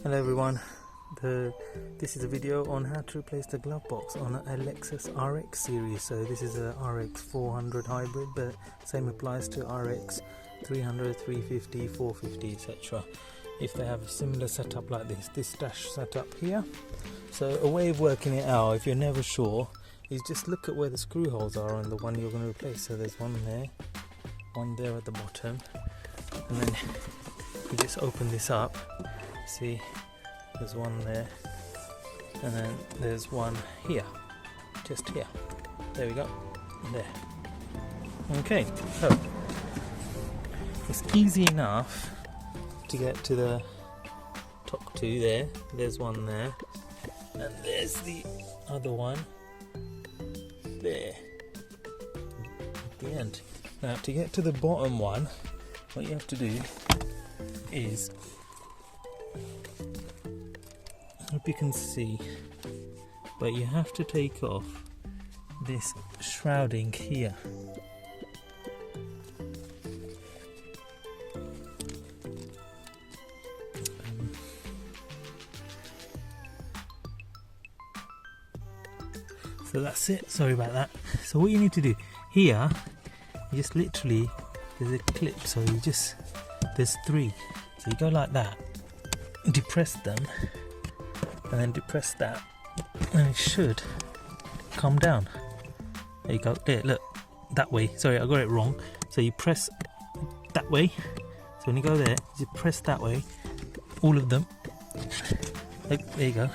Hello everyone, this is a video on how to replace the glove box on a Lexus RX series. So this is a RX 400 hybrid, but same applies to RX 300, 350, 450 etc. if they have a similar setup like this dash setup here. So a way of working it out, if you're never sure, is just look at where the screw holes are on the one you're going to replace. So there's one there, one there at the bottom, and then you just open this up. See, there's one there, and then there's one here, just here. There we go, there. Okay, so it's easy enough to get to the top two there. There's one there, and there's the other one there at the end. Now to get to the bottom one, what you have to do is, I hope you can see, but you have to take off this shrouding here. So that's it, sorry about that. So what you need to do here, you just literally, there's a clip, so you just, there's three, so you go like that, depress them, and then depress that, and it should come down. There you go, there, look, that way. Sorry, I got it wrong. So you press that way, so when you go there, you press that way, all of them. Look, there you go.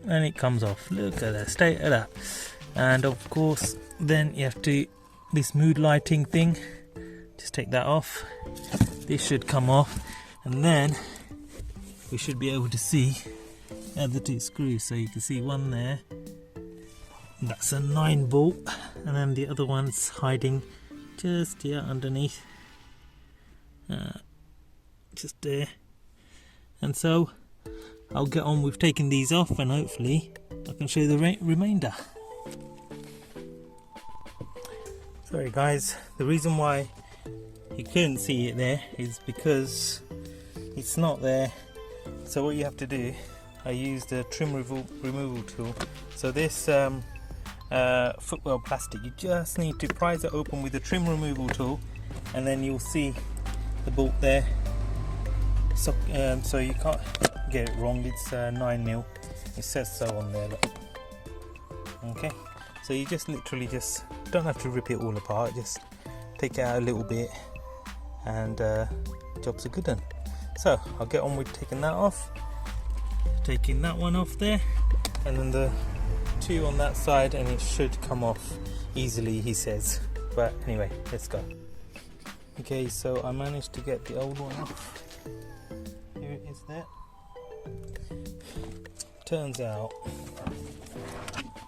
And it comes off. Look at the state of that. And of course, then you have to, this mood lighting thing, just take that off. This should come off, and then we should be able to see the other two screws. So you can see one there, that's a 9 bolt, and then the other one's hiding just here underneath, just there. And so I'll get on with taking these off, and hopefully I can show you the remainder. Sorry guys, the reason why you couldn't see it there is because it's not there. So what you have to do, I used a trim removal tool. So this footwell plastic, you just need to prise it open with the trim removal tool, and then you'll see the bolt there. So you can't get it wrong, it's 9mm, it says so on there, look. Okay, so you just literally just don't have to rip it all apart, just take it out a little bit, and job's a good one. So I'll get on with taking that off, taking that one off there, and then the two on that side, and it should come off easily, he says. But anyway, let's go. Okay, so I managed to get the old one off. Here it is there. Turns out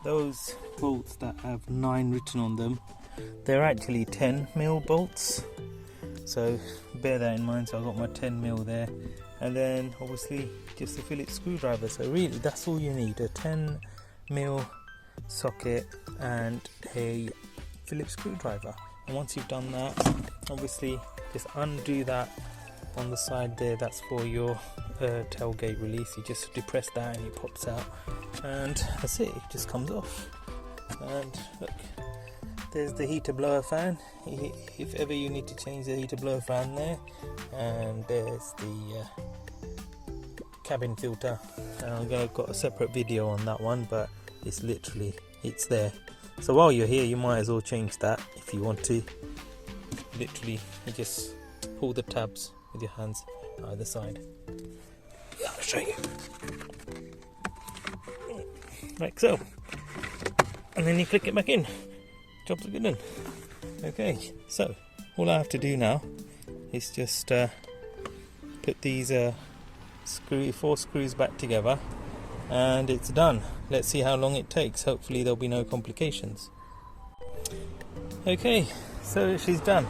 those bolts that have 9 written on them, they're actually 10mm bolts, so bear that in mind. So I got my 10mm there, and then obviously just a Phillips screwdriver. So really that's all you need, a 10mm socket and a Phillips screwdriver. And once you've done that, obviously just undo that on the side there, that's for your tailgate release. You just depress that and it pops out, and that's it, it just comes off. And look, there's the heater blower fan, if ever you need to change the heater blower fan there. And there's the cabin filter. I've got a separate video on that one, but it's literally, it's there. So while you're here, you might as well change that if you want to. Literally, you just pull the tabs with your hands either side. Yeah, I'll show you. Like so. And then you click it back in. Job's a good one. Okay, so all I have to do now is just put these 4 screws back together, and it's done. Let's see how long it takes. Hopefully there'll be no complications. Okay, so she's done.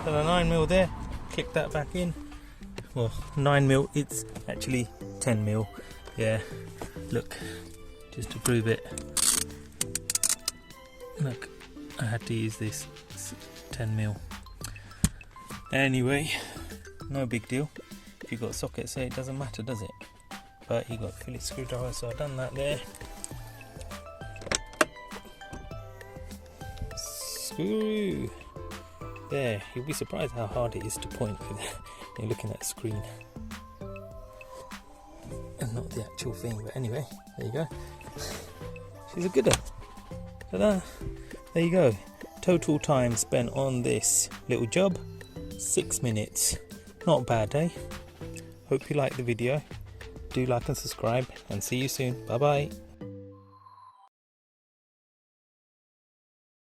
Got a 9mm there, click that back in. Well, 9mm, it's actually 10mm. Yeah, look, just to prove it. Look, I had to use this 10mm. Anyway, no big deal. If you've got sockets there, it doesn't matter, does it? But you got a Phillips screwdriver, so I've done that there. Screw! There, you'll be surprised how hard it is to point with you're looking at the screen and not the actual thing. But anyway, there you go. She's a good one. Ta-da! There you go. Total time spent on this little job, 6 minutes. Not bad, eh? Hope you liked the video. Do like and subscribe, and see you soon. Bye bye.